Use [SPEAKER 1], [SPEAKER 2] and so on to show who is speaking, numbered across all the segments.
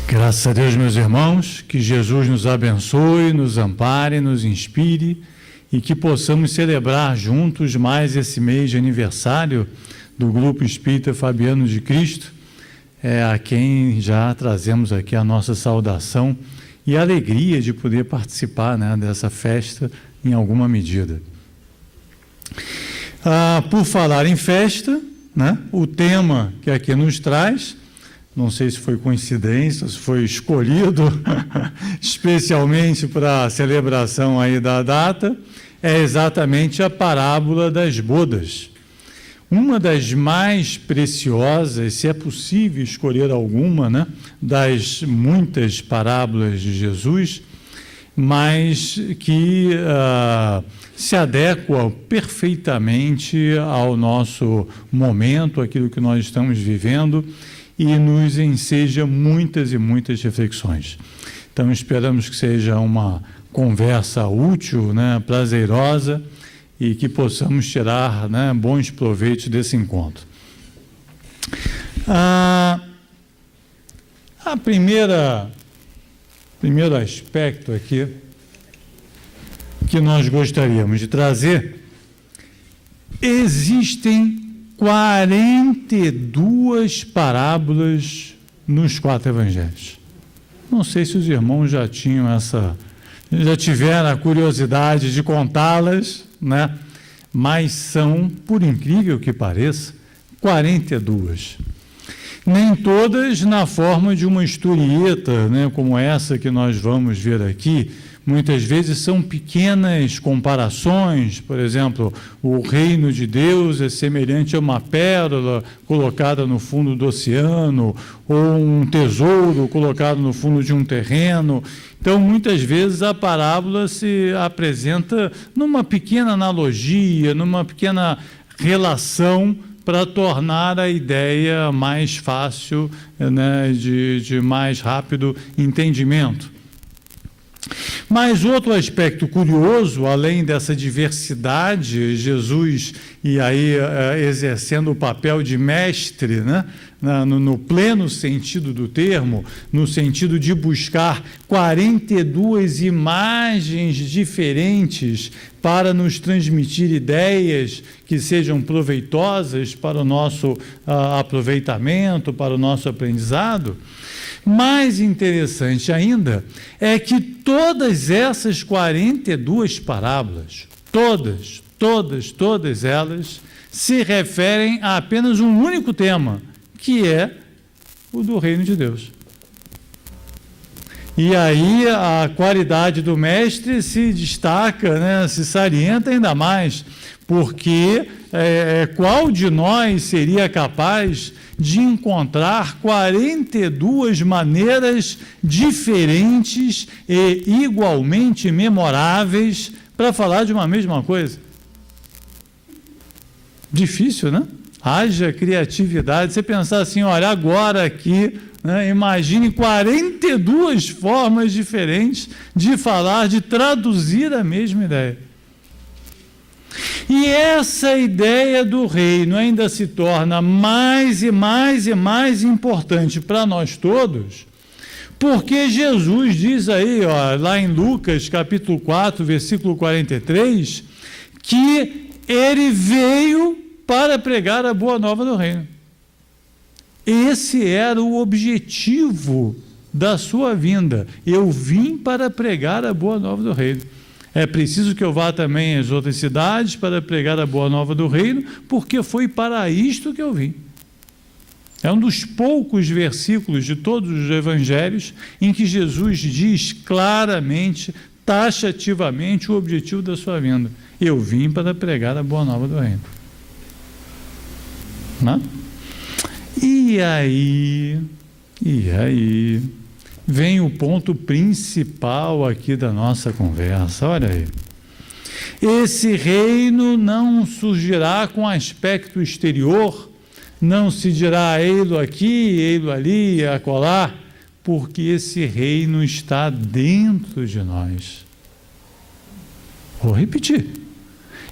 [SPEAKER 1] Graças a Deus, meus irmãos, que Jesus nos abençoe, nos ampare, nos inspire e que possamos celebrar juntos mais esse mês de aniversário do Grupo Espírita Fabiano de Cristo, a quem já trazemos aqui a nossa saudação e a alegria de poder participar, dessa festa em alguma medida. Por falar em festa, o tema que aqui nos traz, não sei se foi coincidência, se foi escolhido especialmente para a celebração aí da data, é exatamente a parábola das bodas. Uma das mais preciosas, se é possível escolher alguma, das muitas parábolas de Jesus, mas que se adequa perfeitamente ao nosso momento, aquilo que nós estamos vivendo, e nos enseja muitas e muitas reflexões. Então, esperamos que seja uma conversa útil, prazerosa, e que possamos tirar bons proveitos desse encontro. Primeiro aspecto aqui que nós gostaríamos de trazer, existem 42 parábolas nos 4 evangelhos. Não sei se os irmãos já tiveram a curiosidade de contá-las, mas são, por incrível que pareça, 42. Nem todas na forma de uma historieta, como essa que nós vamos ver aqui. Muitas vezes são pequenas comparações, por exemplo, o reino de Deus é semelhante a uma pérola colocada no fundo do oceano, ou um tesouro colocado no fundo de um terreno. Então, muitas vezes a parábola se apresenta numa pequena analogia, numa pequena relação para tornar a ideia mais fácil, de mais rápido entendimento. Mas outro aspecto curioso, além dessa diversidade, Jesus, e aí exercendo o papel de mestre, no pleno sentido do termo, no sentido de buscar 42 imagens diferentes para nos transmitir ideias que sejam proveitosas para o nosso aproveitamento, para o nosso aprendizado. Mais interessante ainda é que todas essas 42 parábolas, todas elas se referem a apenas um único tema, que é o do reino de Deus. E aí a qualidade do mestre se destaca, se salienta ainda mais, porque qual de nós seria capaz de encontrar 42 maneiras diferentes e igualmente memoráveis para falar de uma mesma coisa? Difícil, Haja criatividade. Você pensar assim, olha, agora aqui, imagine 42 formas diferentes de falar, de traduzir a mesma ideia. E essa ideia do reino ainda se torna mais e mais e mais importante para nós todos, porque Jesus diz aí, lá em Lucas, capítulo 4, versículo 43, que ele veio para pregar a boa nova do reino. Esse era o objetivo da sua vinda. Eu vim para pregar a boa nova do reino. É preciso que eu vá também às outras cidades para pregar a boa nova do reino, porque foi para isto que eu vim. É um dos poucos versículos de todos os evangelhos em que Jesus diz claramente, taxativamente, o objetivo da sua vinda. Eu vim para pregar a boa nova do reino. E aí vem o ponto principal aqui da nossa conversa. Olha aí. Esse reino não surgirá com aspecto exterior, não se dirá ei-lo aqui, ei-lo ali, acolá, porque esse reino está dentro de nós. Vou repetir.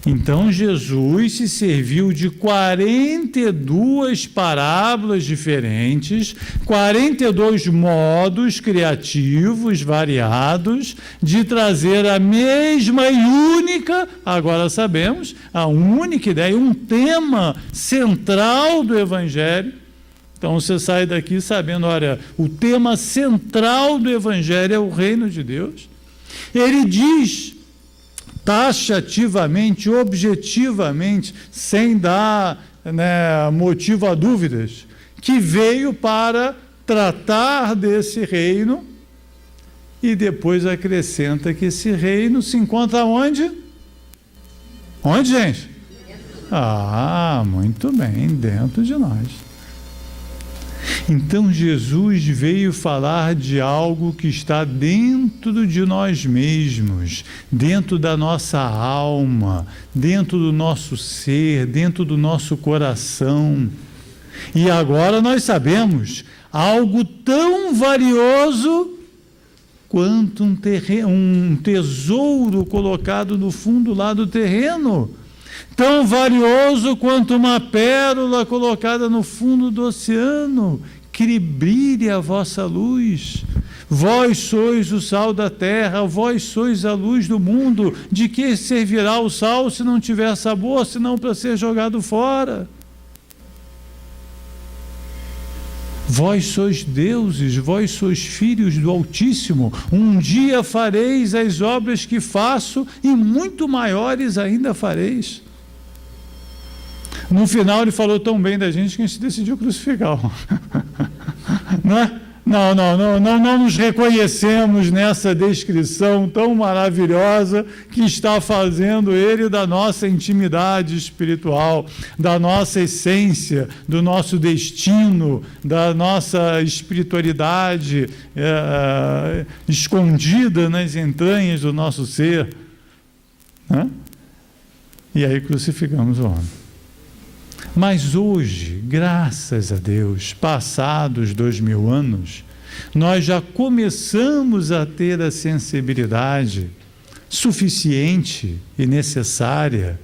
[SPEAKER 1] Então Jesus se serviu de 42 parábolas diferentes, 42 modos criativos, variados, de trazer a mesma e única, agora sabemos, a única ideia, um tema central do Evangelho. Então você sai daqui sabendo, olha, o tema central do Evangelho é o reino de Deus. Ele diz taxativamente, objetivamente, sem dar motivo a dúvidas, que veio para tratar desse reino e depois acrescenta que esse reino se encontra onde? Onde, gente? Muito bem, dentro de nós. Então Jesus veio falar de algo que está dentro de nós mesmos, dentro da nossa alma, dentro do nosso ser, dentro do nosso coração. E agora nós sabemos algo tão valioso quanto um tesouro colocado no fundo lá do terreno. Tão valioso quanto uma pérola colocada no fundo do oceano, que brilhe a vossa luz. Vós sois o sal da terra, vós sois a luz do mundo. De que servirá o sal se não tiver sabor, senão para ser jogado fora? Vós sois deuses, vós sois filhos do Altíssimo. Um dia fareis as obras que faço e muito maiores ainda fareis. No final ele falou tão bem da gente que a gente decidiu crucificá-lo. Não é? Não nos reconhecemos nessa descrição tão maravilhosa que está fazendo ele da nossa intimidade espiritual, da nossa essência, do nosso destino, da nossa espiritualidade escondida nas entranhas do nosso ser. Né? E aí crucificamos o homem. Mas hoje, graças a Deus, passados 2000 anos, nós já começamos a ter a sensibilidade suficiente e necessária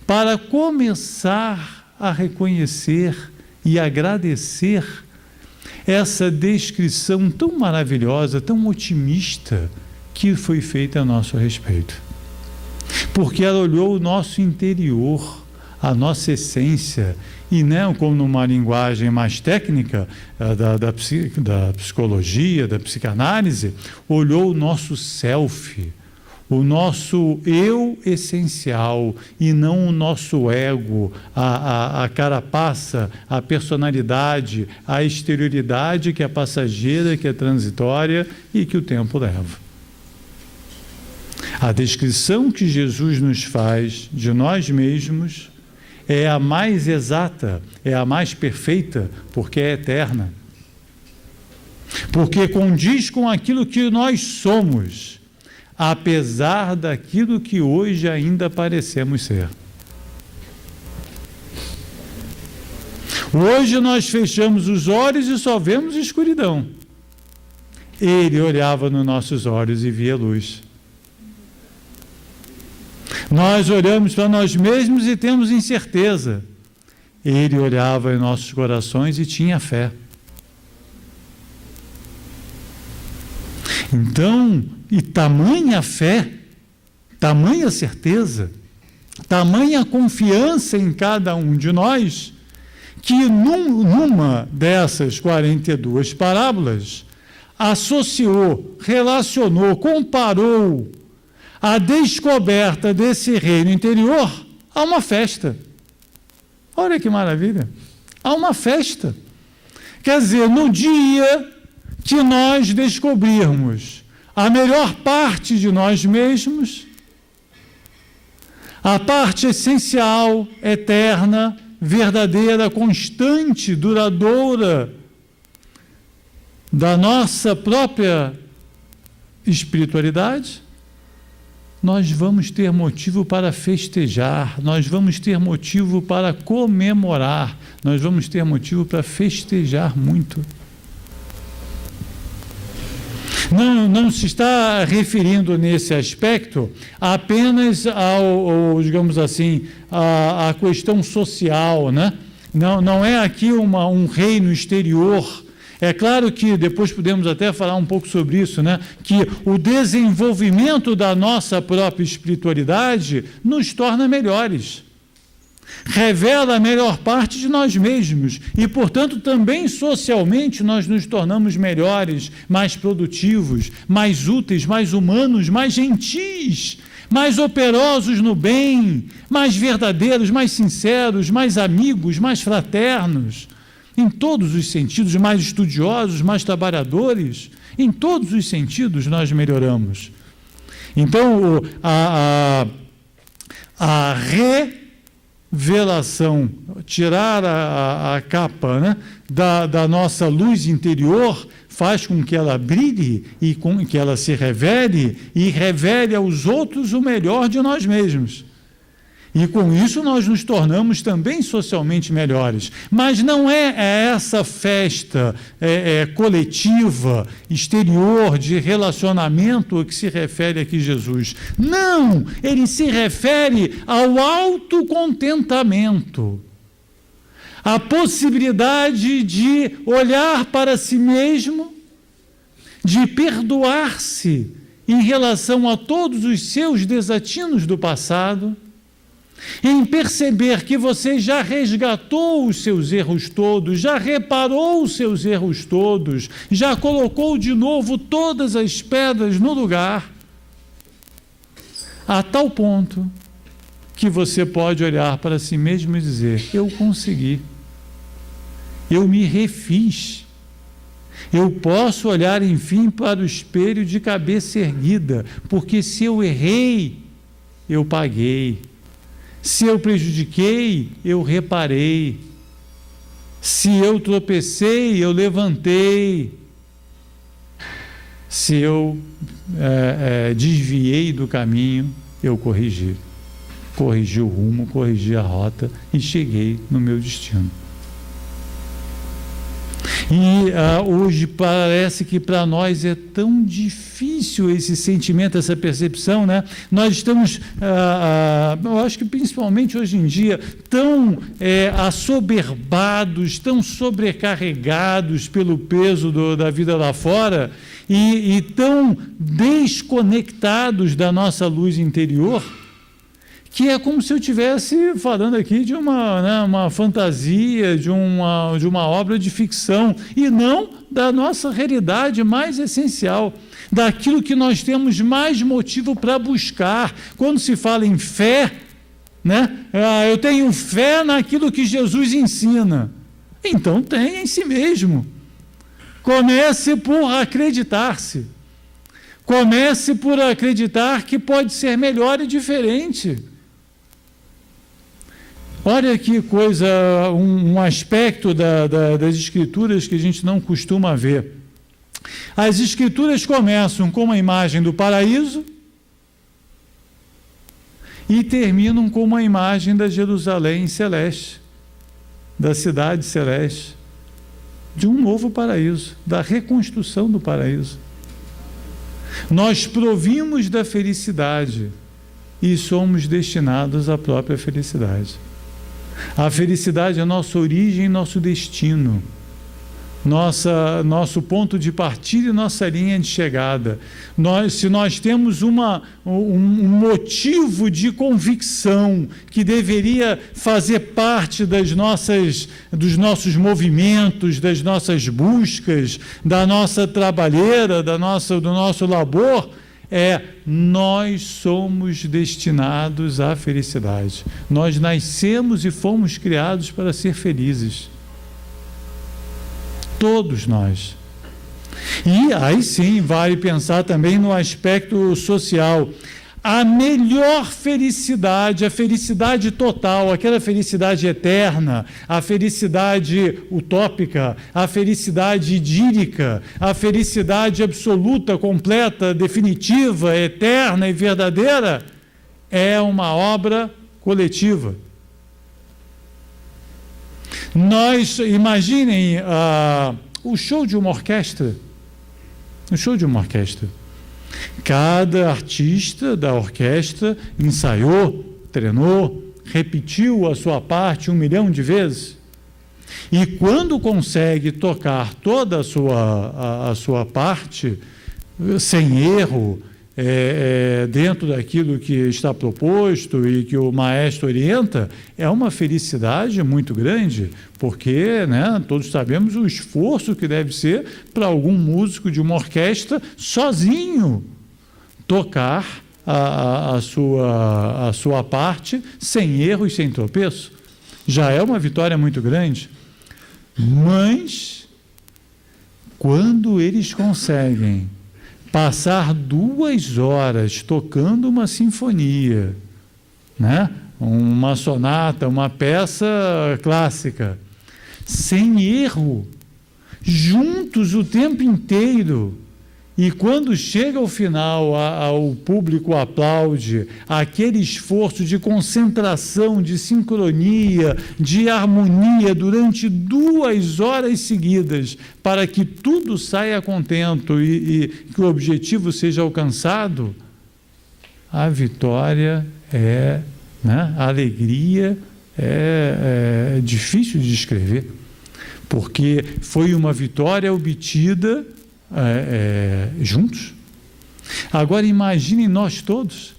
[SPEAKER 1] para começar a reconhecer e agradecer essa descrição tão maravilhosa, tão otimista que foi feita a nosso respeito. Porque ela olhou o nosso interior, a nossa essência, e não como numa linguagem mais técnica da psicologia, da psicanálise, olhou o nosso self, o nosso eu essencial, e não o nosso ego, a carapaça, a personalidade, a exterioridade que é passageira, que é transitória e que o tempo leva. A descrição que Jesus nos faz de nós mesmos é a mais exata, é a mais perfeita, porque é eterna. Porque condiz com aquilo que nós somos, apesar daquilo que hoje ainda parecemos ser. Hoje nós fechamos os olhos e só vemos escuridão. Ele olhava nos nossos olhos e via luz. Nós olhamos para nós mesmos e temos incerteza. Ele olhava em nossos corações e tinha fé. Então, e tamanha fé, tamanha certeza, tamanha confiança em cada um de nós, que numa dessas 42 parábolas, associou, relacionou, comparou a descoberta desse reino interior a uma festa. Olha que maravilha! A uma festa. Quer dizer, no dia que nós descobrirmos a melhor parte de nós mesmos, a parte essencial, eterna, verdadeira, constante, duradoura da nossa própria espiritualidade, nós vamos ter motivo para festejar, nós vamos ter motivo para comemorar, nós vamos ter motivo para festejar muito. Não se está referindo nesse aspecto apenas digamos assim, a questão social, né? Não é aqui um reino exterior. É claro que depois podemos até falar um pouco sobre isso, né? Que o desenvolvimento da nossa própria espiritualidade nos torna melhores. Revela a melhor parte de nós mesmos e, portanto, também socialmente nós nos tornamos melhores, mais produtivos, mais úteis, mais humanos, mais gentis, mais operosos no bem, mais verdadeiros, mais sinceros, mais amigos, mais fraternos, em todos os sentidos, mais estudiosos, mais trabalhadores, em todos os sentidos nós melhoramos. Então, a revelação, tirar a capa, né, da nossa luz interior, faz com que ela brilhe e com que ela se revele e revele aos outros o melhor de nós mesmos. E com isso nós nos tornamos também socialmente melhores. Mas não é essa festa coletiva, exterior, de relacionamento a que se refere aqui Jesus. Não! Ele se refere ao autocontentamento. A possibilidade de olhar para si mesmo, de perdoar-se em relação a todos os seus desatinos do passado, em perceber que você já resgatou os seus erros todos, já reparou os seus erros todos, já colocou de novo todas as pedras no lugar, a tal ponto que você pode olhar para si mesmo e dizer: eu consegui, eu me refiz, eu posso olhar enfim para o espelho de cabeça erguida, porque se eu errei, eu paguei. Se eu prejudiquei, eu reparei. Se eu tropecei, eu levantei. Se eu desviei do caminho, eu corrigi. Corrigi o rumo, corrigi a rota e cheguei no meu destino. E hoje parece que para nós é tão difícil esse sentimento, essa percepção, né? Nós estamos, eu acho que principalmente hoje em dia, tão assoberbados, tão sobrecarregados pelo peso da vida lá fora e tão desconectados da nossa luz interior, que é como se eu estivesse falando aqui de uma fantasia, de uma obra de ficção, e não da nossa realidade mais essencial, daquilo que nós temos mais motivo para buscar. Quando se fala em fé, né? Eu tenho fé naquilo que Jesus ensina. Então tenha em si mesmo. Comece por acreditar-se. Comece por acreditar que pode ser melhor e diferente. Olha que coisa, um aspecto das Escrituras que a gente não costuma ver. As Escrituras começam com uma imagem do paraíso e terminam com uma imagem da Jerusalém celeste, da cidade celeste, de um novo paraíso, da reconstrução do paraíso. Nós provimos da felicidade e somos destinados à própria felicidade. A felicidade é nossa origem, nosso destino, nosso ponto de partida e nossa linha de chegada. Se nós temos um motivo de convicção que deveria fazer parte dos nossos movimentos, das nossas buscas, da nossa trabalheira, do nosso labor, nós somos destinados à felicidade. Nós nascemos e fomos criados para ser felizes. Todos nós. E aí sim, vale pensar também no aspecto social. A melhor felicidade, a felicidade total, aquela felicidade eterna, a felicidade utópica, a felicidade idílica, a felicidade absoluta, completa, definitiva, eterna e verdadeira, é uma obra coletiva. Imaginem o show de uma orquestra. um show de uma orquestra. Cada artista da orquestra ensaiou, treinou, repetiu a sua parte 1 milhão de vezes. E quando consegue tocar toda a sua parte, sem erro, dentro daquilo que está proposto e que o maestro orienta, é uma felicidade muito grande, porque, né, todos sabemos o esforço que deve ser para algum músico de uma orquestra sozinho tocar a sua parte sem erro e sem tropeço. Já é uma vitória muito grande. Mas, quando eles conseguem passar 2 horas tocando uma sinfonia, né? Uma sonata, uma peça clássica, sem erro, juntos o tempo inteiro, e quando chega ao final, o público aplaude, aquele esforço de concentração, de sincronia, de harmonia durante 2 horas seguidas, para que tudo saia contento e que o objetivo seja alcançado, a vitória né, a alegria é difícil de descrever, porque foi uma vitória obtida juntos. Agora imaginem nós todos,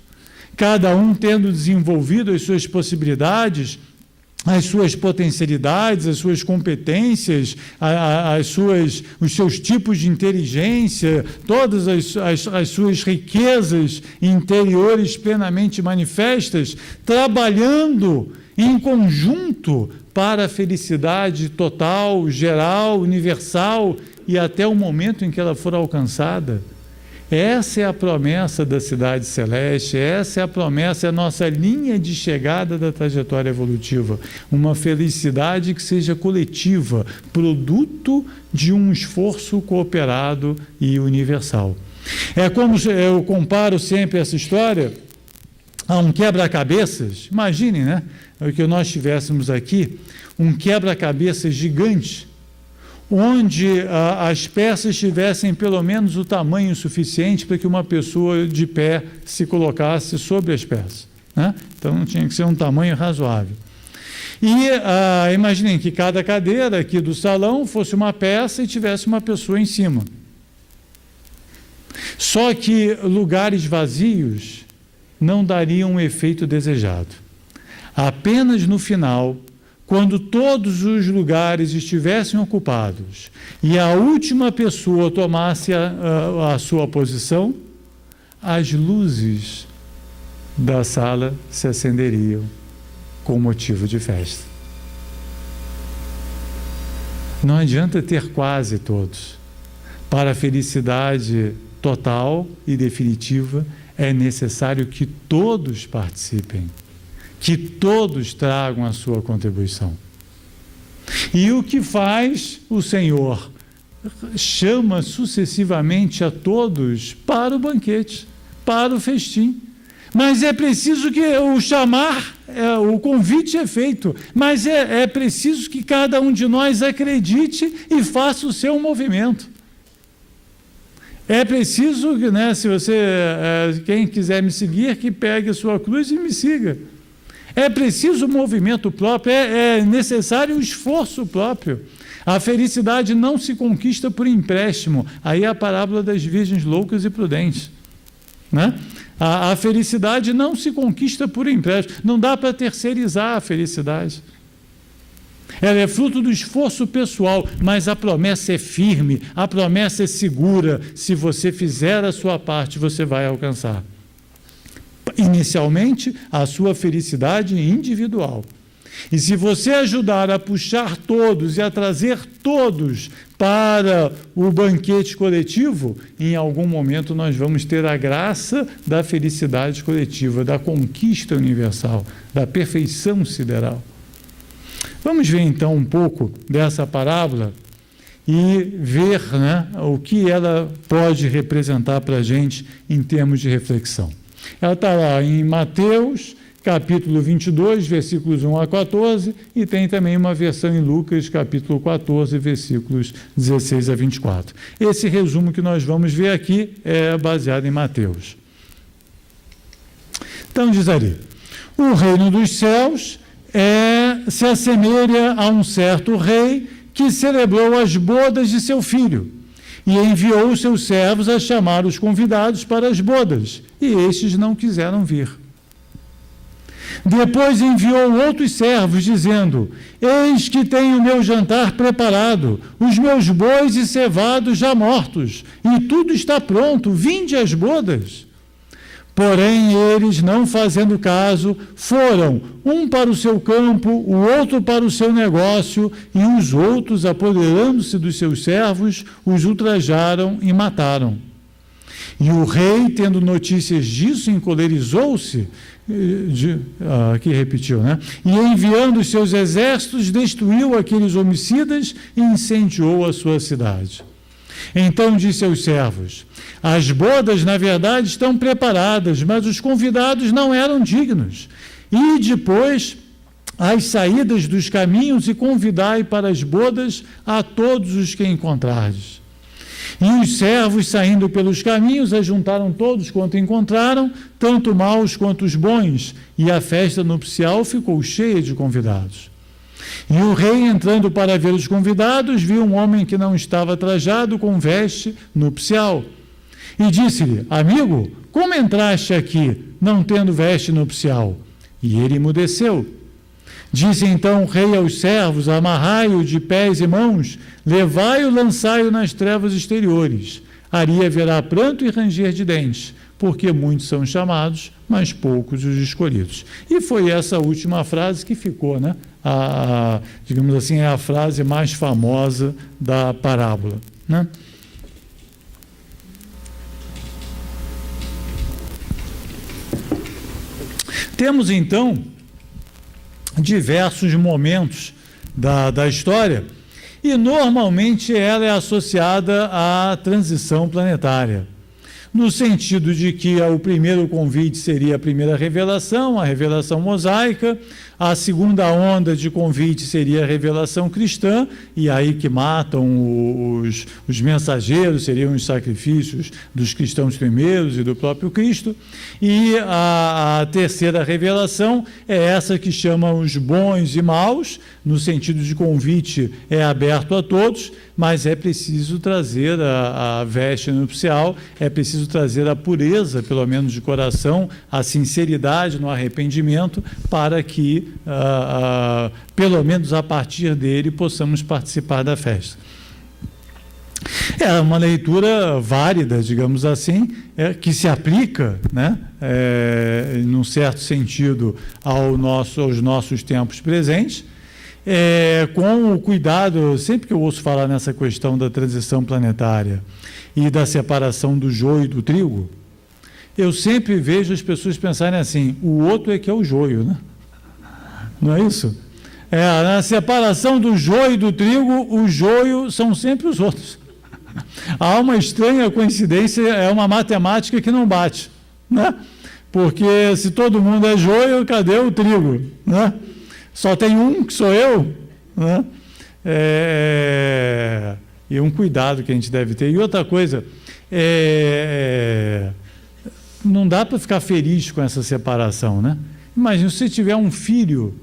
[SPEAKER 1] cada um tendo desenvolvido as suas possibilidades, as suas potencialidades, as suas competências, os seus tipos de inteligência, todas as suas riquezas interiores plenamente manifestas, trabalhando em conjunto para a felicidade total, geral, universal, e até o momento em que ela for alcançada. Essa é a promessa da cidade celeste, essa é a promessa, é a nossa linha de chegada da trajetória evolutiva. Uma felicidade que seja coletiva, produto de um esforço cooperado e universal. É como eu comparo sempre essa história a um quebra-cabeças. Imaginem, né? Que nós tivéssemos aqui um quebra-cabeças gigante, onde as peças tivessem pelo menos o tamanho suficiente para que uma pessoa de pé se colocasse sobre as peças, né? Então tinha que ser um tamanho razoável. E imaginem que cada cadeira aqui do salão fosse uma peça e tivesse uma pessoa em cima. Só que lugares vazios não dariam o efeito desejado. Apenas no final, quando todos os lugares estivessem ocupados e a última pessoa tomasse a sua posição, as luzes da sala se acenderiam com motivo de festa. Não adianta ter quase todos. Para a felicidade total e definitiva, é necessário que todos participem, que todos tragam a sua contribuição. E o que faz o Senhor? Chama sucessivamente a todos para o banquete, para o festim. Mas é preciso que o convite é feito, mas é preciso que cada um de nós acredite e faça o seu movimento. É preciso que, né, se quem quiser me seguir, que pegue a sua cruz e me siga. É preciso movimento próprio, é necessário o esforço próprio. A felicidade não se conquista por empréstimo. Aí é a parábola das virgens loucas e prudentes, né? A felicidade não se conquista por empréstimo. Não dá para terceirizar a felicidade. Ela é fruto do esforço pessoal, mas a promessa é firme, a promessa é segura. Se você fizer a sua parte, você vai alcançar. Inicialmente, a sua felicidade individual. E se você ajudar a puxar todos e a trazer todos para o banquete coletivo, em algum momento nós vamos ter a graça da felicidade coletiva, da conquista universal, da perfeição sideral. Vamos ver então um pouco dessa parábola e ver, né, o que ela pode representar para a gente em termos de reflexão. Ela está lá em Mateus, capítulo 22, versículos 1 a 14, e tem também uma versão em Lucas, capítulo 14, versículos 16 a 24. Esse resumo que nós vamos ver aqui é baseado em Mateus. Então diz ali: o reino dos céus se assemelha a um certo rei que celebrou as bodas de seu filho e enviou os seus servos a chamar os convidados para as bodas, e estes não quiseram vir. Depois enviou outros servos, dizendo: eis que tenho o meu jantar preparado, os meus bois e cevados já mortos, e tudo está pronto, vinde às bodas. Porém, eles, não fazendo caso, foram, um para o seu campo, o outro para o seu negócio, e os outros, apoderando-se dos seus servos, os ultrajaram e mataram. E o rei, tendo notícias disso, encolerizou-se, aqui repetiu, né? E enviando os seus exércitos, destruiu aqueles homicidas e incendiou a sua cidade. Então disse aos servos: as bodas, na verdade, estão preparadas, mas os convidados não eram dignos. E depois às saídas dos caminhos e convidai para as bodas a todos os que encontrardes. E os servos, saindo pelos caminhos, ajuntaram todos quanto encontraram, tanto maus quanto os bons, e a festa nupcial ficou cheia de convidados. E o rei, entrando para ver os convidados, viu um homem que não estava trajado com veste nupcial. E disse-lhe: amigo, como entraste aqui, não tendo veste nupcial? E ele emudeceu. Disse então o rei aos servos: amarrai-o de pés e mãos, levai-o, lançai-o nas trevas exteriores. Ali haverá pranto e ranger de dentes, porque muitos são chamados, mas poucos os escolhidos. E foi essa última frase que ficou, né? Digamos assim, é a frase mais famosa da parábola, né? Temos, então, diversos momentos da história, e normalmente ela é associada à transição planetária, no sentido de que o primeiro convite seria a primeira revelação, a revelação mosaica, a segunda onda de convite seria a revelação cristã, e aí que matam os mensageiros, seriam os sacrifícios dos cristãos primeiros e do próprio Cristo, e a terceira revelação é essa que chama os bons e maus, no sentido de convite é aberto a todos, mas é preciso trazer a veste nupcial, é preciso trazer a pureza, pelo menos de coração, a sinceridade no arrependimento, para que, pelo menos a partir dele, possamos participar da festa. É uma leitura válida, digamos assim, que se aplica, né, num certo sentido, aos nossos tempos presentes, com o cuidado, sempre que eu ouço falar nessa questão da transição planetária e da separação do joio e do trigo, eu sempre vejo as pessoas pensarem assim: o outro é que é o joio, né? Não é isso? Na separação do joio e do trigo, o joio são sempre os outros. Há uma estranha coincidência, é uma matemática que não bate, né? Porque se todo mundo é joio, cadê o trigo, né? Só tem um, que sou eu, né? E um cuidado que a gente deve ter. E outra coisa, não dá para ficar feliz com essa separação, né? Imagina, se você tiver um filho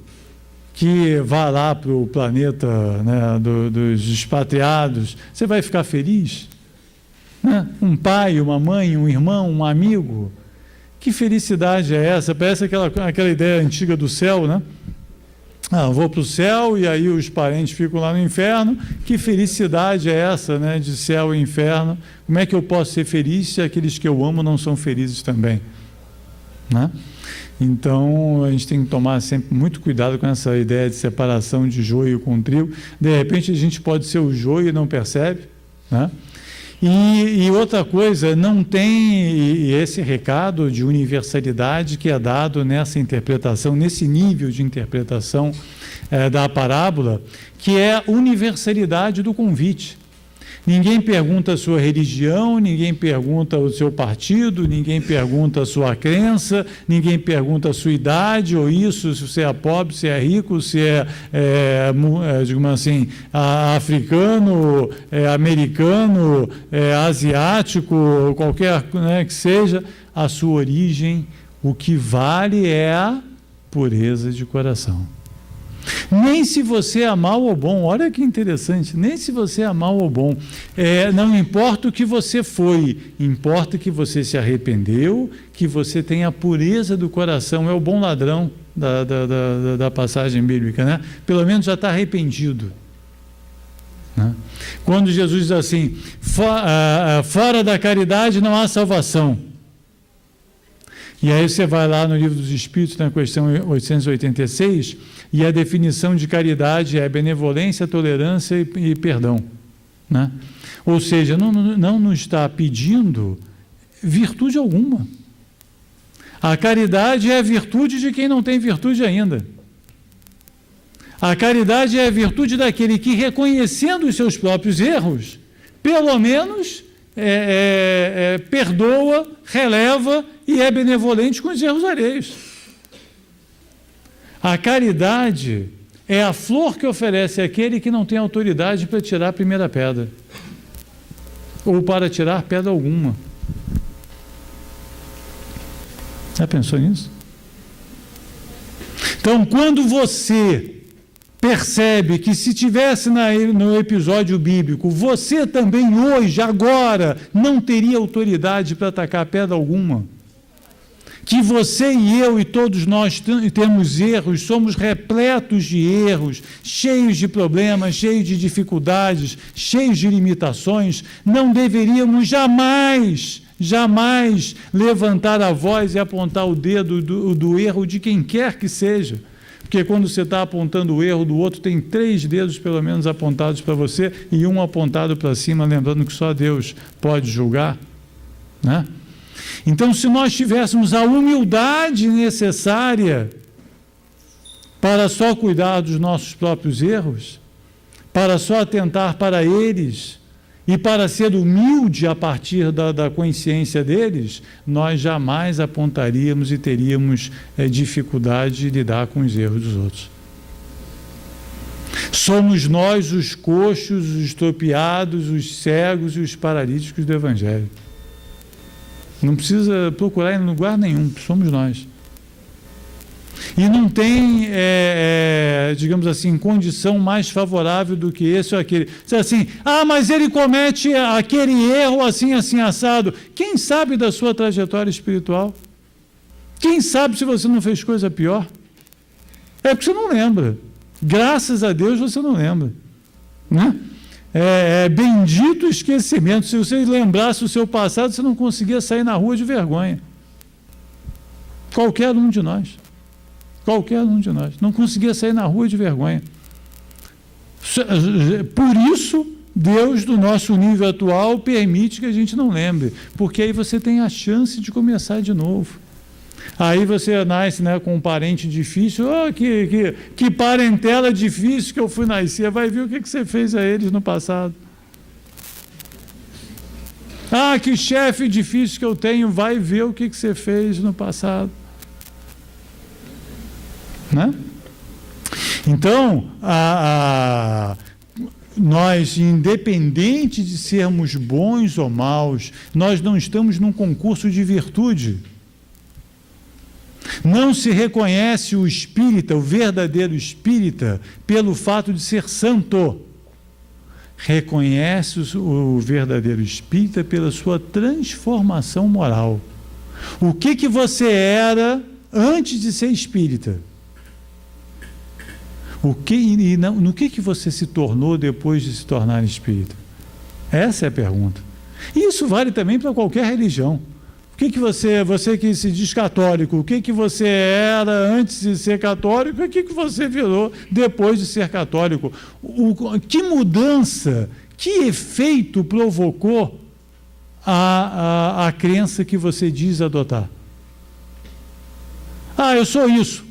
[SPEAKER 1] que vá lá para o planeta, né, dos expatriados, você vai ficar feliz? Né? Um pai, uma mãe, um irmão, um amigo, que felicidade é essa? Parece aquela ideia antiga do céu, né? Eu vou para o céu e aí os parentes ficam lá no inferno. Que felicidade é essa, né, de céu e inferno? Como é que eu posso ser feliz se aqueles que eu amo não são felizes também? Né? Então, a gente tem que tomar sempre muito cuidado com essa ideia de separação de joio com trigo. De repente, a gente pode ser o joio e não percebe, né? E outra coisa, não tem esse recado de universalidade que é dado nessa interpretação, nesse nível de interpretação da parábola, que é a universalidade do convite. Ninguém pergunta a sua religião, ninguém pergunta o seu partido, ninguém pergunta a sua crença, ninguém pergunta a sua idade, ou isso, se você é pobre, se é rico, se digamos assim, africano, americano, asiático, qualquer, né, que seja a sua origem. O que vale é a pureza de coração. Nem se você é mal ou bom, olha que interessante, nem se você é mal ou bom, não importa o que você foi, importa que você se arrependeu, que você tem a pureza do coração, é o bom ladrão da passagem bíblica, né? Pelo menos já está arrependido. Né? Quando Jesus diz assim, fora da caridade não há salvação. E aí você vai lá no Livro dos Espíritos, na questão 886, e a definição de caridade é benevolência, tolerância e perdão. Né? Ou seja, não nos está pedindo virtude alguma. A caridade é a virtude de quem não tem virtude ainda. A caridade é a virtude daquele que, reconhecendo os seus próprios erros, pelo menos perdoa, releva e é benevolente com os erros alheios. A caridade é a flor que oferece àquele que não tem autoridade para tirar a primeira pedra, ou para tirar pedra alguma. Já pensou nisso? Então, quando você percebe que, se tivesse no episódio bíblico, você também hoje, agora, não teria autoridade para atacar pedra alguma, que você e eu e todos nós temos erros, somos repletos de erros, cheios de problemas, cheios de dificuldades, cheios de limitações, não deveríamos jamais levantar a voz e apontar o dedo do erro de quem quer que seja. Porque quando você está apontando o erro do outro, tem 3 dedos pelo menos apontados para você e um apontado para cima, lembrando que só Deus pode julgar. Né? Então, se nós tivéssemos a humildade necessária para só cuidar dos nossos próprios erros, para só atentar para eles e para ser humilde a partir da consciência deles, nós jamais apontaríamos e teríamos dificuldade de lidar com os erros dos outros. Somos nós os coxos, os estropiados, os cegos e os paralíticos do Evangelho. Não precisa procurar em lugar nenhum, somos nós. E não tem, digamos assim, condição mais favorável do que esse ou aquele. Diz assim, mas ele comete aquele erro assim, assim, assado. Quem sabe da sua trajetória espiritual? Quem sabe se você não fez coisa pior? É porque você não lembra. Graças a Deus você não lembra. Né? Bendito o esquecimento. Se você lembrasse o seu passado, você não conseguia sair na rua de vergonha. Qualquer um de nós. Qualquer um de nós. Não conseguia sair na rua de vergonha. Por isso, Deus, do nosso nível atual, permite que a gente não lembre. Porque aí você tem a chance de começar de novo. Aí você nasce, né, com um parente difícil. Que parentela difícil que eu fui nascer. Vai ver o que você fez a eles no passado. Que chefe difícil que eu tenho. Vai ver o que você fez no passado. Né? Então, nós, independente de sermos bons ou maus, nós não estamos num concurso de virtude. Não se reconhece o espírita, o verdadeiro espírita, pelo fato de ser santo. Reconhece o verdadeiro espírita pela sua transformação moral. O que você era antes de ser espírita? No que você se tornou depois de se tornar espírita? Essa é a pergunta. E isso vale também para qualquer religião. O que você que se diz católico, o que você era antes de ser católico e o que você virou depois de ser católico? Que mudança, que efeito provocou a crença que você diz adotar? Eu sou isso.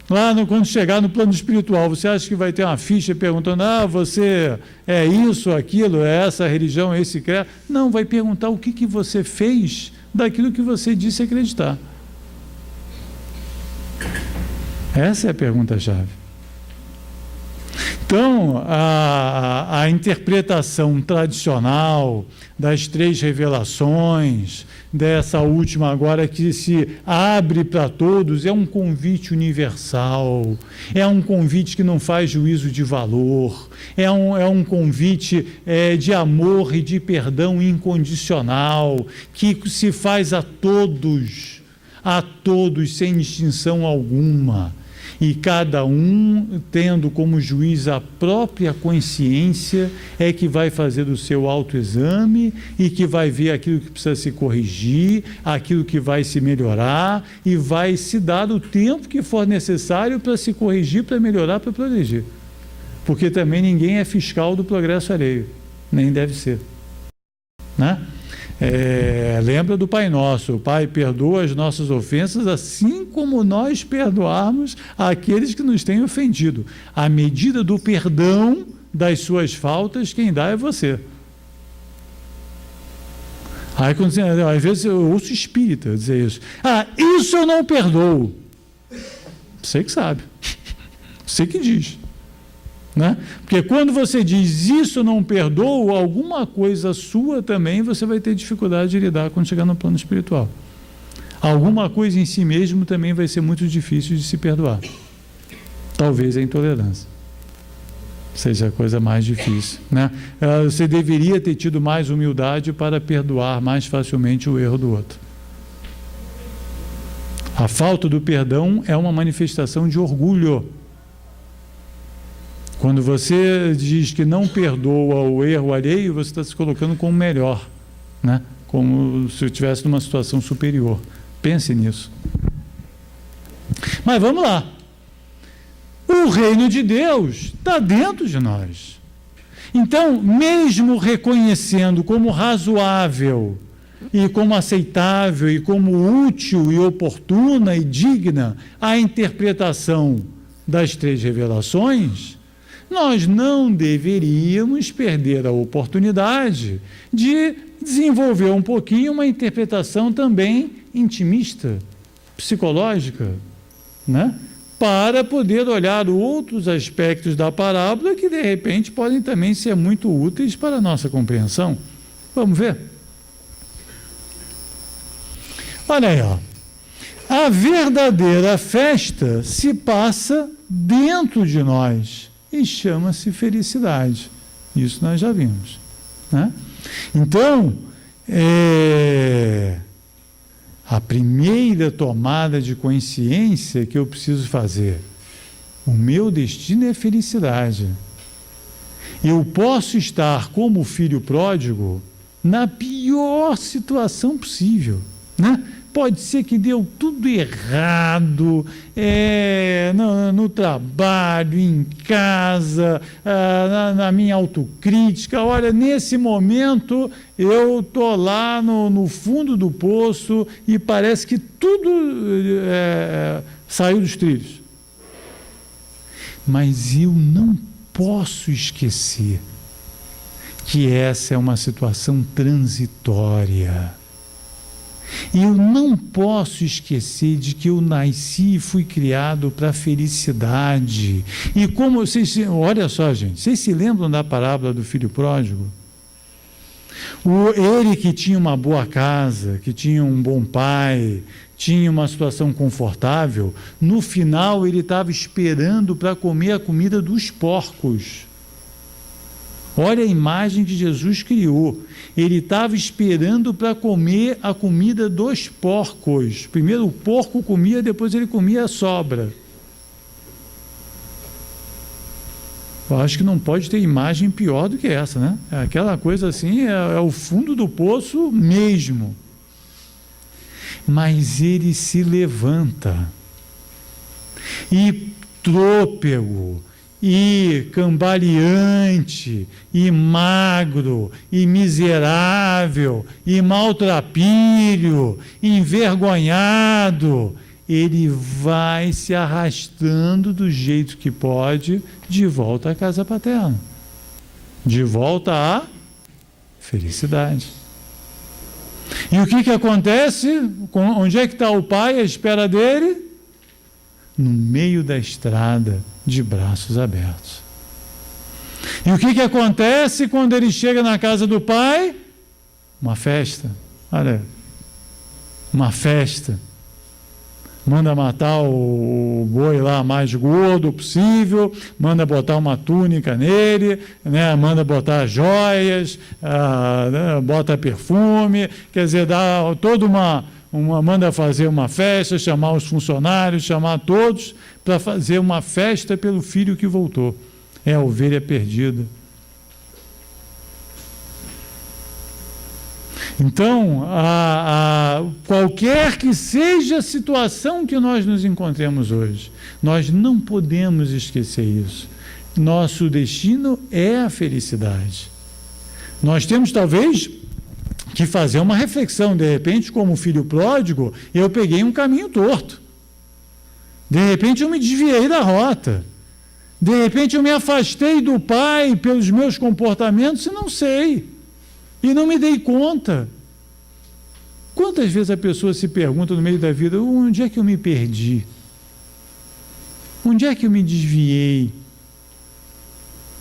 [SPEAKER 1] Quando chegar no plano espiritual, você acha que vai ter uma ficha perguntando, você é isso, aquilo, é essa religião, é esse credo? Não, vai perguntar o que você fez daquilo que você disse acreditar. Essa é a pergunta-chave. Então, a interpretação tradicional das 3 revelações, dessa última agora que se abre para todos, é um convite universal, é um convite que não faz juízo de valor, é um convite de amor e de perdão incondicional, que se faz a todos, sem distinção alguma. E cada um, tendo como juiz a própria consciência, é que vai fazer o seu autoexame e que vai ver aquilo que precisa se corrigir, aquilo que vai se melhorar, e vai se dar o tempo que for necessário para se corrigir, para melhorar, para progredir. Porque também ninguém é fiscal do progresso alheio, nem deve ser. Né? Lembra do Pai Nosso: o Pai, perdoa as nossas ofensas, assim como nós perdoarmos aqueles que nos têm ofendido. A medida do perdão das suas faltas, quem dá é você. Aí, às vezes eu ouço espírita dizer isso. Isso eu não perdoo. Você que sabe. Você que diz. Né? Porque quando você diz isso eu não perdoo, alguma coisa sua também você vai ter dificuldade de lidar quando chegar no plano espiritual. Alguma coisa em si mesmo também vai ser muito difícil de se perdoar. Talvez a intolerância seja a coisa mais difícil. Né? Você deveria ter tido mais humildade para perdoar mais facilmente o erro do outro. A falta do perdão é uma manifestação de orgulho. Quando você diz que não perdoa o erro alheio, você está se colocando como melhor, né? Como se eu estivesse numa situação superior. Pense nisso. Mas vamos lá. O reino de Deus está dentro de nós. Então, mesmo reconhecendo como razoável e como aceitável e como útil e oportuna e digna a interpretação das 3 revelações, nós não deveríamos perder a oportunidade de desenvolver um pouquinho uma interpretação também intimista, psicológica, né? Para poder olhar outros aspectos da parábola que, de repente, podem também ser muito úteis para a nossa compreensão. Vamos ver? Olha aí, ó. A verdadeira festa se passa dentro de nós e chama-se felicidade. Isso nós já vimos. Né? Então, a primeira tomada de consciência que eu preciso fazer: o meu destino é felicidade. Eu posso estar como o filho pródigo na pior situação possível, né? Pode ser que deu tudo errado, no trabalho, em casa, na minha autocrítica. Olha, nesse momento eu estou lá no fundo do poço e parece que tudo saiu dos trilhos. Mas eu não posso esquecer que essa é uma situação transitória. Eu não posso esquecer de que eu nasci e fui criado para a felicidade. E como vocês... Olha só, gente, vocês se lembram da parábola do filho pródigo? Ele que tinha uma boa casa, que tinha um bom pai, tinha uma situação confortável, no final ele estava esperando para comer a comida dos porcos. Olha a imagem que Jesus criou. Ele estava esperando para comer a comida dos porcos. Primeiro o porco comia, depois ele comia a sobra. Eu acho que não pode ter imagem pior do que essa, né? Aquela coisa assim, é o fundo do poço mesmo. Mas ele se levanta. E trôpego, e cambaleante, e magro, e miserável, e maltrapilho, envergonhado, ele vai se arrastando do jeito que pode de volta à casa paterna, de volta à felicidade. E o que acontece? Onde é que está o pai à espera dele? No meio da estrada, de braços abertos. E o que acontece quando ele chega na casa do pai? Uma festa. Olha, uma festa. Manda matar o boi lá mais gordo possível, manda botar uma túnica nele, né? Manda botar joias, bota perfume, quer dizer, dá toda manda fazer uma festa, chamar os funcionários, chamar todos para fazer uma festa pelo filho que voltou. É a ovelha perdida. Então, qualquer que seja a situação que nós nos encontremos hoje, nós não podemos esquecer isso. Nosso destino é a felicidade. Nós temos, talvez, que fazer uma reflexão. De repente, como filho pródigo, eu peguei um caminho torto. De repente, eu me desviei da rota. De repente, eu me afastei do pai pelos meus comportamentos e não sei. E não me dei conta. Quantas vezes a pessoa se pergunta no meio da vida, onde é que eu me perdi? Onde é que eu me desviei?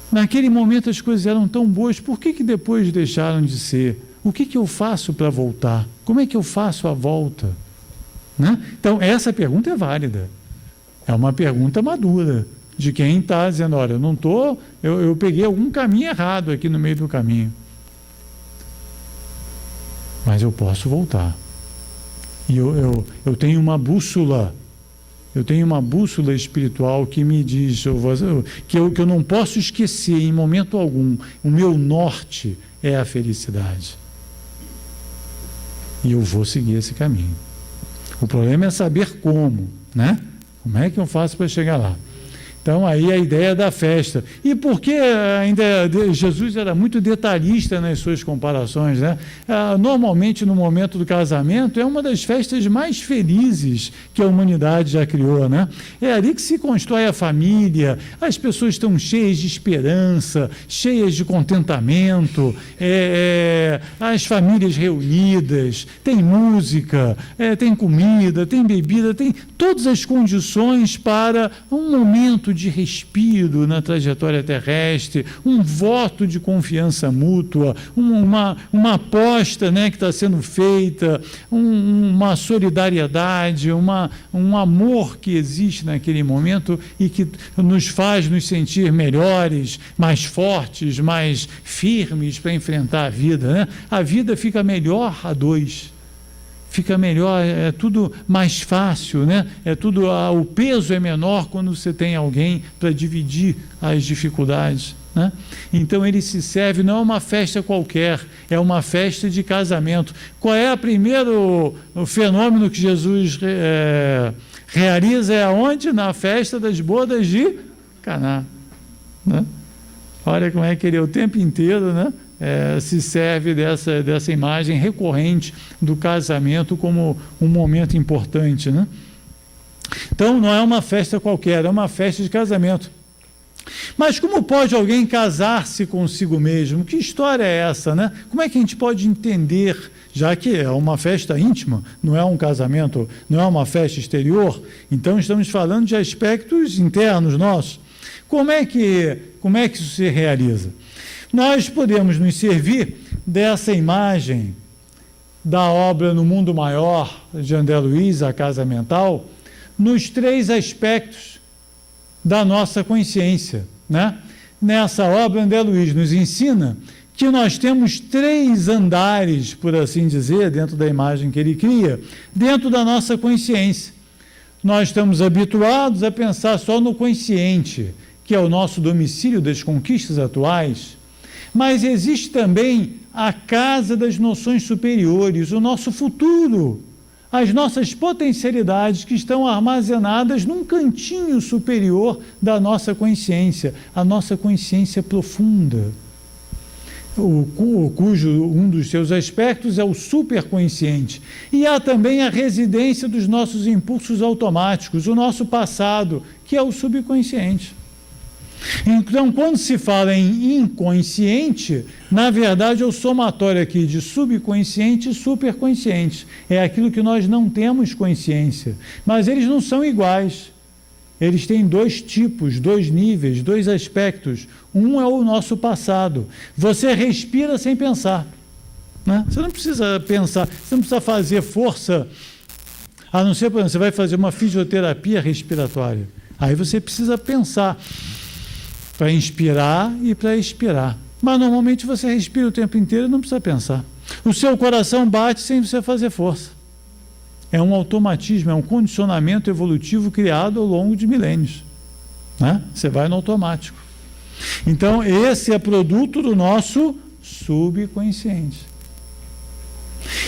[SPEAKER 1] Naquele momento as coisas eram tão boas, por que depois deixaram de ser? O que eu faço para voltar? Como é que eu faço a volta? Né? Então, essa pergunta é válida. É uma pergunta madura, de quem está dizendo, olha, eu peguei algum caminho errado aqui no meio do caminho. Mas eu posso voltar. E eu tenho uma bússola. Eu tenho uma bússola espiritual que me diz que eu não posso esquecer em momento algum. O meu norte é a felicidade. E eu vou seguir esse caminho. O problema é saber como, né? Como é que eu faço para chegar lá? Então, aí a ideia da festa. E por que ainda Jesus era muito detalhista nas suas comparações, né? Normalmente, no momento do casamento, é uma das festas mais felizes que a humanidade já criou, né? É ali que se constrói a família, as pessoas estão cheias de esperança, cheias de contentamento, as famílias reunidas, tem música, tem comida, tem bebida, tem todas as condições para um momento de respiro na trajetória terrestre, um voto de confiança mútua, uma aposta, né, que está sendo feita, uma solidariedade, um amor que existe naquele momento e que nos faz nos sentir melhores, mais fortes, mais firmes para enfrentar a vida, né? A vida fica melhor a dois. Fica melhor, é tudo mais fácil, né? O peso é menor quando você tem alguém para dividir as dificuldades, né? Então ele se serve, não é uma festa qualquer, é uma festa de casamento. Qual é o fenômeno que Jesus realiza? É aonde? Na festa das bodas de Caná, né? Olha como é que ele é o tempo inteiro, né? Se serve dessa imagem recorrente do casamento como um momento importante, né? Então, não é uma festa qualquer, é uma festa de casamento. Mas como pode alguém casar-se consigo mesmo? Que história é essa, né? Como é que a gente pode entender, já que é uma festa íntima, não é um casamento, não é uma festa exterior, então estamos falando de aspectos internos nossos. Como é que isso se realiza? Nós podemos nos servir dessa imagem da obra No Mundo Maior, de André Luiz, A Casa Mental, nos 3 aspectos da nossa consciência, né? Nessa obra, André Luiz nos ensina que nós temos 3 andares, por assim dizer, dentro da imagem que ele cria, dentro da nossa consciência. Nós estamos habituados a pensar só no consciente, que é o nosso domicílio das conquistas atuais. Mas existe também a casa das noções superiores, o nosso futuro, as nossas potencialidades que estão armazenadas num cantinho superior da nossa consciência, a nossa consciência profunda. cujo um dos seus aspectos é o superconsciente. E há também a residência dos nossos impulsos automáticos, o nosso passado, que é o subconsciente. Então, quando se fala em inconsciente, na verdade é o somatório aqui de subconsciente e superconsciente. É aquilo que nós não temos consciência, mas eles não são iguais. Eles têm dois tipos, dois níveis, dois aspectos. Um é o nosso passado. Você respira sem pensar, né? Você não precisa pensar, você não precisa fazer força, a não ser, por exemplo, você vai fazer uma fisioterapia respiratória. Aí você precisa pensar para inspirar e para expirar. Mas normalmente você respira o tempo inteiro e não precisa pensar. O seu coração bate sem você fazer força. É um automatismo, é um condicionamento evolutivo criado ao longo de milênios, né? Você vai no automático. Então, esse é produto do nosso subconsciente.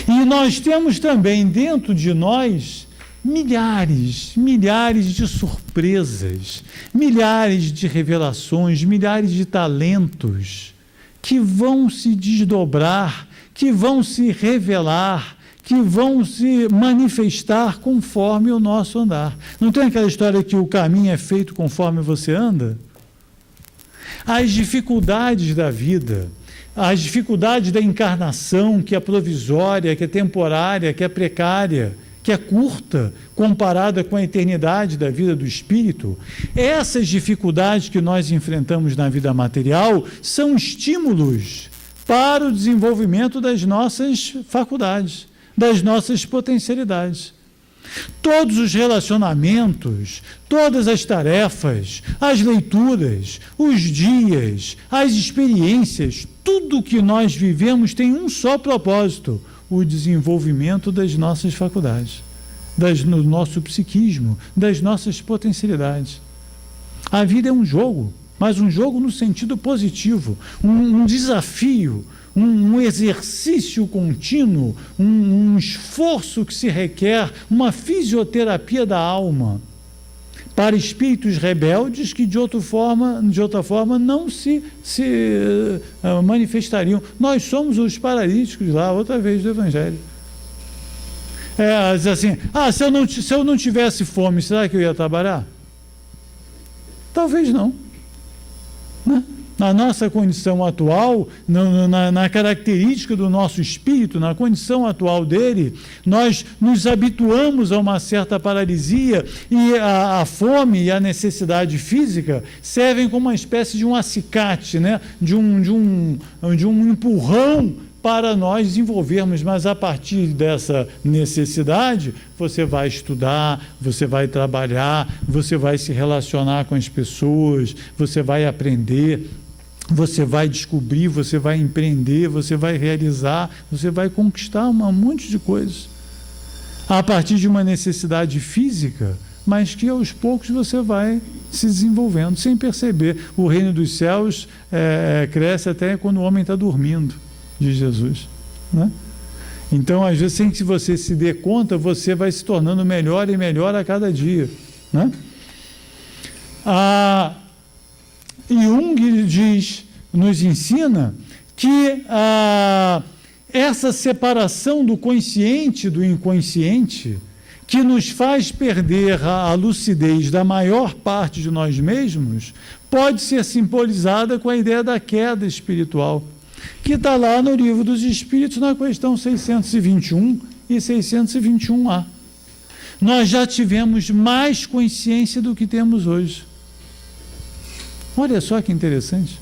[SPEAKER 1] E nós temos também dentro de nós milhares de surpresas, milhares de revelações, milhares de talentos que vão se desdobrar, que vão se revelar, que vão se manifestar conforme o nosso andar. Não tem aquela história que o caminho é feito conforme você anda? As dificuldades da vida, as dificuldades da encarnação, que é provisória, que é temporária, que é precária, que é curta, comparada com a eternidade da vida do espírito, essas dificuldades que nós enfrentamos na vida material são estímulos para o desenvolvimento das nossas faculdades, das nossas potencialidades. Todos os relacionamentos, todas as tarefas, as leituras, os dias, as experiências, tudo que nós vivemos tem um só propósito: o desenvolvimento das nossas faculdades, do nosso psiquismo, das nossas potencialidades. A vida é um jogo, mas um jogo no sentido positivo, um desafio, um exercício contínuo, um esforço que se requer, uma fisioterapia da alma, para espíritos rebeldes que de outra forma não se manifestariam. Nós somos os paralíticos lá, outra vez do Evangelho. Assim, se eu não tivesse fome, será que eu ia trabalhar? Talvez não, né? Na nossa condição atual, na característica do nosso espírito, na condição atual dele, nós nos habituamos a uma certa paralisia e a fome e a necessidade física servem como uma espécie de um acicate, né? de um empurrão para nós desenvolvermos, mas a partir dessa necessidade, você vai estudar, você vai trabalhar, você vai se relacionar com as pessoas, você vai aprender, você vai descobrir, você vai empreender, você vai realizar, você vai conquistar um monte de coisas. A partir de uma necessidade física, mas que aos poucos você vai se desenvolvendo, sem perceber. O reino dos céus cresce até quando o homem está dormindo, diz Jesus, né? Então, às vezes, sem que você se dê conta, você vai se tornando melhor e melhor a cada dia, né? Jung nos ensina que essa separação do consciente do inconsciente, que nos faz perder a lucidez da maior parte de nós mesmos, pode ser simbolizada com a ideia da queda espiritual, que está lá no Livro dos Espíritos, na questão 621 e 621A. Nós já tivemos mais consciência do que temos hoje. Olha só que interessante.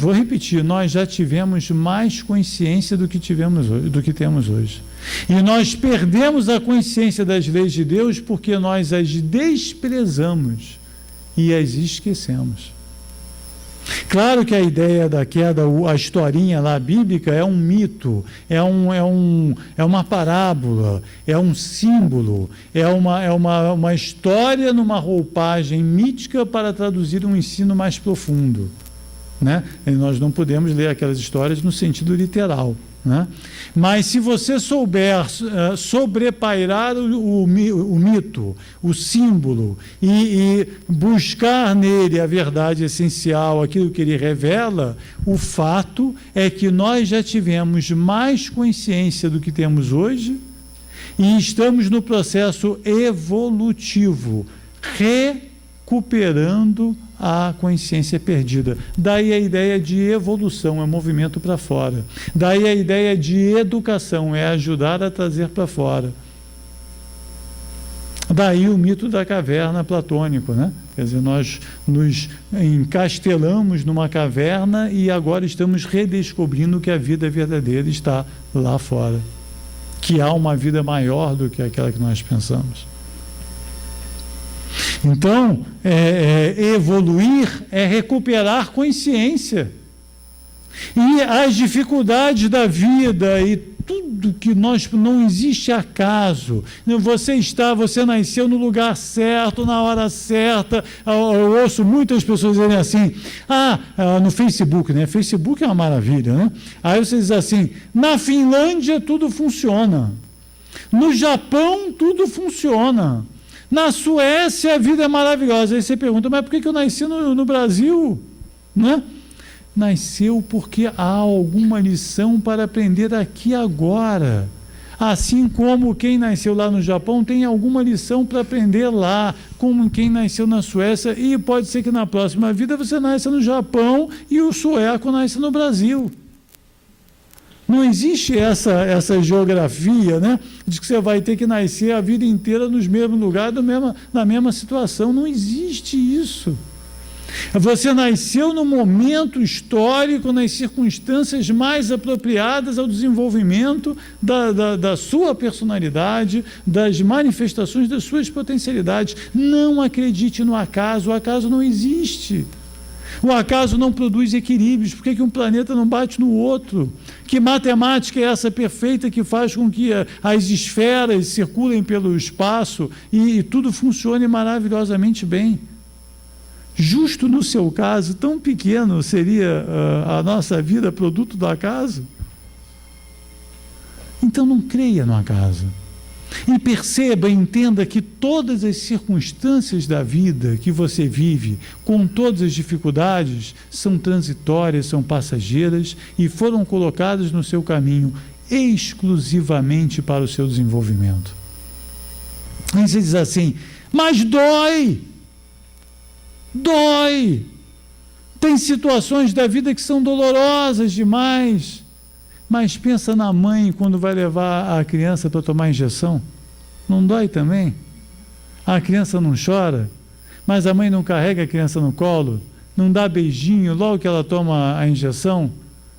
[SPEAKER 1] Vou repetir, nós já tivemos mais consciência do que temos hoje. E nós perdemos a consciência das leis de Deus porque nós as desprezamos e as esquecemos. Claro que a ideia da queda, a historinha lá bíblica é um mito, é uma parábola, é um símbolo, é uma história numa roupagem mítica para traduzir um ensino mais profundo, né? E nós não podemos ler aquelas histórias no sentido literal, né? Mas se você souber sobrepairar o mito, o símbolo, e buscar nele a verdade essencial, aquilo que ele revela, o fato é que nós já tivemos mais consciência do que temos hoje e estamos no processo evolutivo, recuperando a consciência perdida. Daí a ideia de evolução, é movimento para fora. Daí a ideia de educação, é ajudar a trazer para fora. Daí o mito da caverna platônico, né? Quer dizer, nós nos encastelamos numa caverna e agora estamos redescobrindo que a vida verdadeira está lá fora, que há uma vida maior do que aquela que nós pensamos. Então, evoluir é recuperar consciência. E as dificuldades da vida e tudo que nós... Não existe acaso. Você nasceu no lugar certo, na hora certa. Eu ouço muitas pessoas dizerem assim, no Facebook, né? Facebook é uma maravilha, né? Aí você diz assim, na Finlândia tudo funciona. No Japão tudo funciona. Na Suécia a vida é maravilhosa. Aí você pergunta, mas por que eu nasci no Brasil? Né? Nasceu porque há alguma lição para aprender aqui agora. Assim como quem nasceu lá no Japão tem alguma lição para aprender lá, como quem nasceu na Suécia, e pode ser que na próxima vida você nasça no Japão e o sueco nasça no Brasil. Não existe essa geografia, né, de que você vai ter que nascer a vida inteira nos mesmos lugares, na mesma situação. Não existe isso. Você nasceu no momento histórico, nas circunstâncias mais apropriadas ao desenvolvimento da sua personalidade, das manifestações das suas potencialidades. Não acredite no acaso. O acaso não existe. O acaso não produz equilíbrios. Por que um planeta não bate no outro? Que matemática é essa perfeita que faz com que as esferas circulem pelo espaço e tudo funcione maravilhosamente bem? Justo no seu caso, tão pequeno seria a nossa vida produto do acaso? Então não creia no acaso. E perceba, entenda que todas as circunstâncias da vida que você vive, com todas as dificuldades, são transitórias, são passageiras e foram colocadas no seu caminho exclusivamente para o seu desenvolvimento. Aí você diz assim, mas dói! Dói! Tem situações da vida que são dolorosas demais. Mas pensa na mãe quando vai levar a criança para tomar injeção. Não dói também? A criança não chora, mas a mãe não carrega a criança no colo, não dá beijinho logo que ela toma a injeção,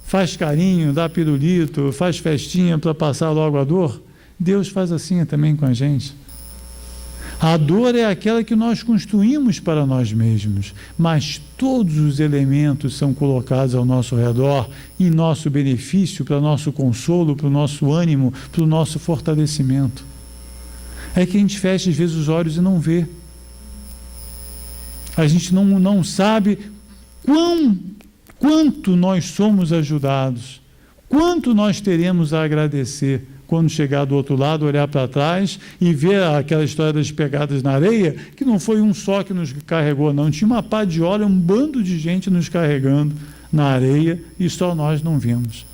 [SPEAKER 1] faz carinho, dá pirulito, faz festinha para passar logo a dor. Deus faz assim também com a gente. A dor é aquela que nós construímos para nós mesmos, mas todos os elementos são colocados ao nosso redor em nosso benefício, para nosso consolo, para o nosso ânimo, para o nosso fortalecimento. É que a gente fecha às vezes os olhos e não vê. A gente não sabe quanto nós somos ajudados, quanto nós teremos a agradecer quando chegar do outro lado, olhar para trás e ver aquela história das pegadas na areia, que não foi um só que nos carregou, não. Tinha uma pá de óleo, um bando de gente nos carregando na areia e só nós não vimos.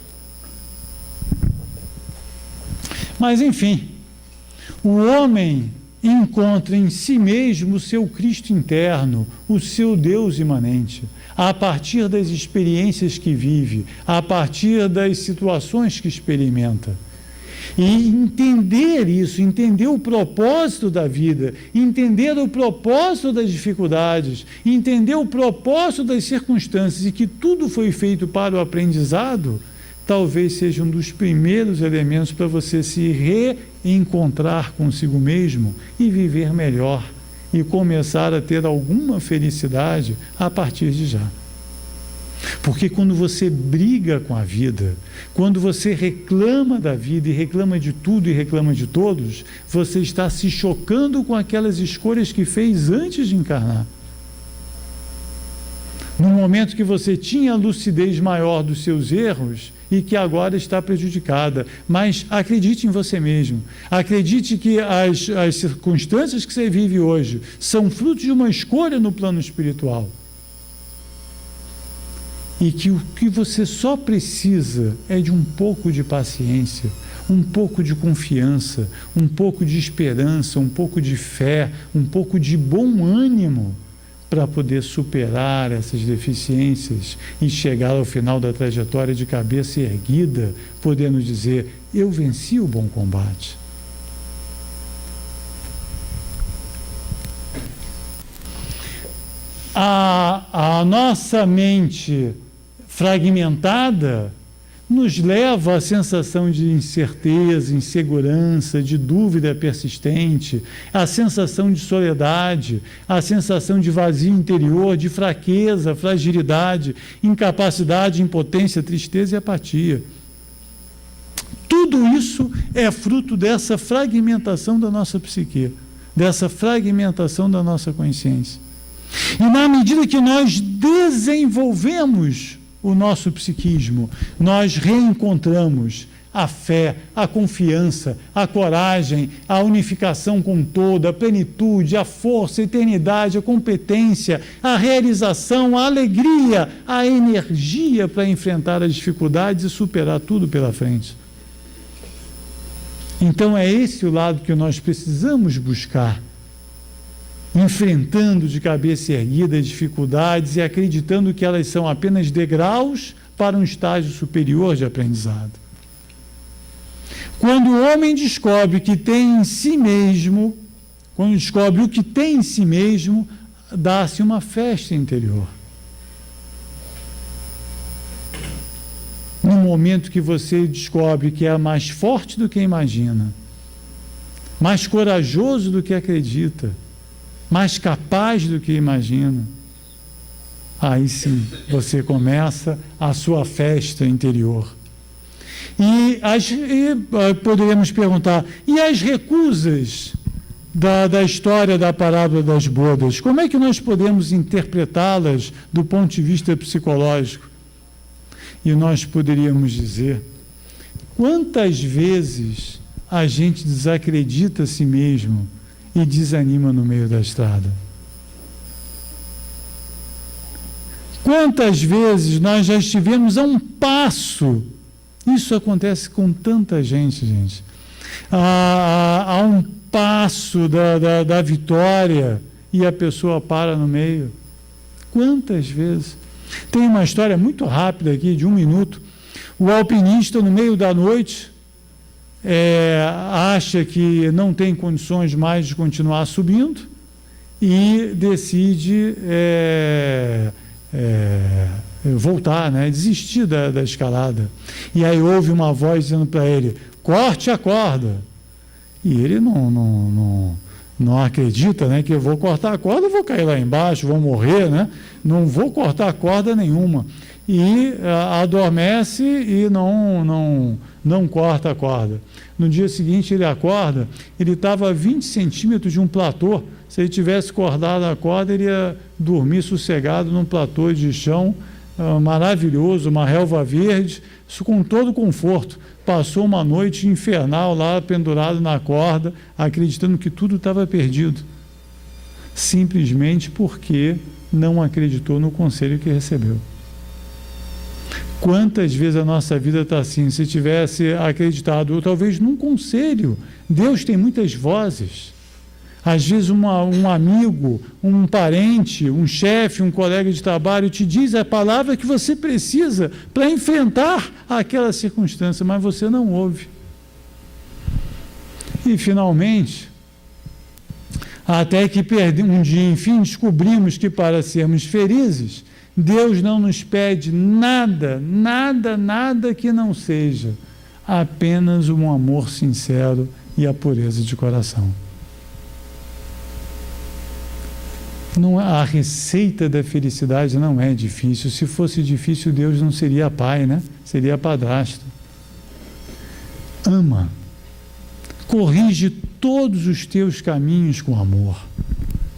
[SPEAKER 1] Mas, enfim, o homem encontra em si mesmo o seu Cristo interno, o seu Deus imanente, a partir das experiências que vive, a partir das situações que experimenta. E entender isso, entender o propósito da vida, entender o propósito das dificuldades, entender o propósito das circunstâncias e que tudo foi feito para o aprendizado, talvez seja um dos primeiros elementos para você se reencontrar consigo mesmo e viver melhor e começar a ter alguma felicidade a partir de já. Porque quando você briga com a vida, quando você reclama da vida e reclama de tudo e reclama de todos, você está se chocando com aquelas escolhas que fez antes de encarnar. No momento que você tinha lucidez maior dos seus erros e que agora está prejudicada. Mas acredite em você mesmo. Acredite que as circunstâncias que você vive hoje são fruto de uma escolha no plano espiritual. E que o que você só precisa é de um pouco de paciência, um pouco de confiança, um pouco de esperança, um pouco de fé, um pouco de bom ânimo para poder superar essas deficiências e chegar ao final da trajetória de cabeça erguida, podendo dizer: eu venci o bom combate. A nossa mente fragmentada nos leva à sensação de incerteza, insegurança, de dúvida persistente, à sensação de soledade, à sensação de vazio interior, de fraqueza, fragilidade, incapacidade, impotência, tristeza e apatia. Tudo isso é fruto dessa fragmentação da nossa psique, dessa fragmentação da nossa consciência. E na medida que nós desenvolvemos o nosso psiquismo, nós reencontramos a fé, a confiança, a coragem, a unificação com todo, a plenitude, a força, a eternidade, a competência, a realização, a alegria, a energia para enfrentar as dificuldades e superar tudo pela frente. Então é esse o lado que nós precisamos buscar, enfrentando de cabeça erguida as dificuldades e acreditando que elas são apenas degraus para um estágio superior de aprendizado. Quando o homem descobre que tem em si mesmo, quando descobre o que tem em si mesmo, dá-se uma festa interior. No momento que você descobre que é mais forte do que imagina, mais corajoso do que acredita, mais capaz do que imagina, aí sim você começa a sua festa interior. E poderíamos perguntar, e as recusas da história da parábola das bodas, como é que nós podemos interpretá-las do ponto de vista psicológico? E nós poderíamos dizer, quantas vezes a gente desacredita a si mesmo e desanima no meio da estrada? Quantas vezes nós já estivemos a um passo, isso acontece com tanta gente, a um passo da vitória e a pessoa para no meio? Quantas vezes? Tem uma história muito rápida aqui, de 1 minuto. O alpinista, no meio da noite, acha que não tem condições mais de continuar subindo e decide voltar, desistir da escalada. E aí ouve uma voz dizendo para ele: corte a corda. E ele não acredita, que eu vou cortar a corda, eu vou cair lá embaixo, vou morrer, não vou cortar corda nenhuma. E adormece e não corta a corda. No dia seguinte ele acorda, ele estava a 20 centímetros de um platô. Se ele tivesse cortado a corda, ele ia dormir sossegado num platô de chão maravilhoso, uma relva verde, isso com todo conforto. Passou uma noite infernal lá, pendurado na corda, acreditando que tudo estava perdido, simplesmente porque não acreditou no conselho que recebeu. Quantas vezes a nossa vida está assim? Se tivesse acreditado, ou talvez num conselho, Deus tem muitas vozes. Às vezes um amigo, um parente, um chefe, um colega de trabalho te diz a palavra que você precisa para enfrentar aquela circunstância, mas você não ouve. E finalmente, até que um dia, enfim, descobrimos que para sermos felizes, Deus não nos pede nada que não seja apenas um amor sincero e a pureza de coração. A receita da felicidade não é difícil. Se fosse difícil, Deus não seria pai, seria padrasto. Ama. Corrige todos os teus caminhos com amor.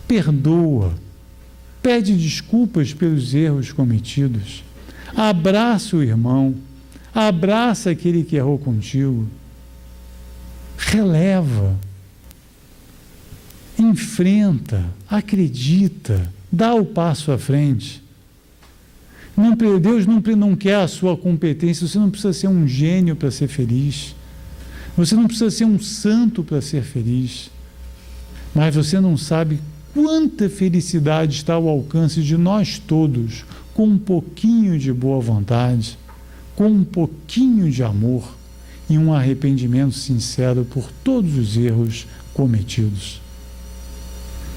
[SPEAKER 1] Perdoa. Pede desculpas pelos erros cometidos. Abraça o irmão. Abraça aquele que errou contigo. Releva. Enfrenta. Acredita. Dá o passo à frente. Deus não quer a sua competência. Você não precisa ser um gênio para ser feliz. Você não precisa ser um santo para ser feliz. Mas você não sabe quanta felicidade está ao alcance de nós todos, com um pouquinho de boa vontade, com um pouquinho de amor e um arrependimento sincero por todos os erros cometidos.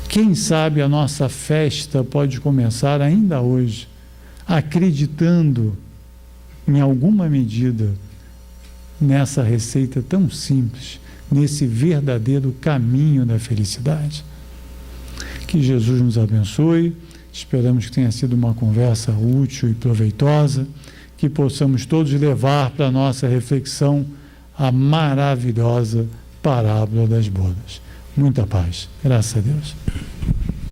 [SPEAKER 1] Quem sabe a nossa festa pode começar ainda hoje, acreditando, em alguma medida, nessa receita tão simples, nesse verdadeiro caminho da felicidade. Que Jesus nos abençoe. Esperamos que tenha sido uma conversa útil e proveitosa, que possamos todos levar para a nossa reflexão a maravilhosa parábola das bodas. Muita paz. Graças a Deus.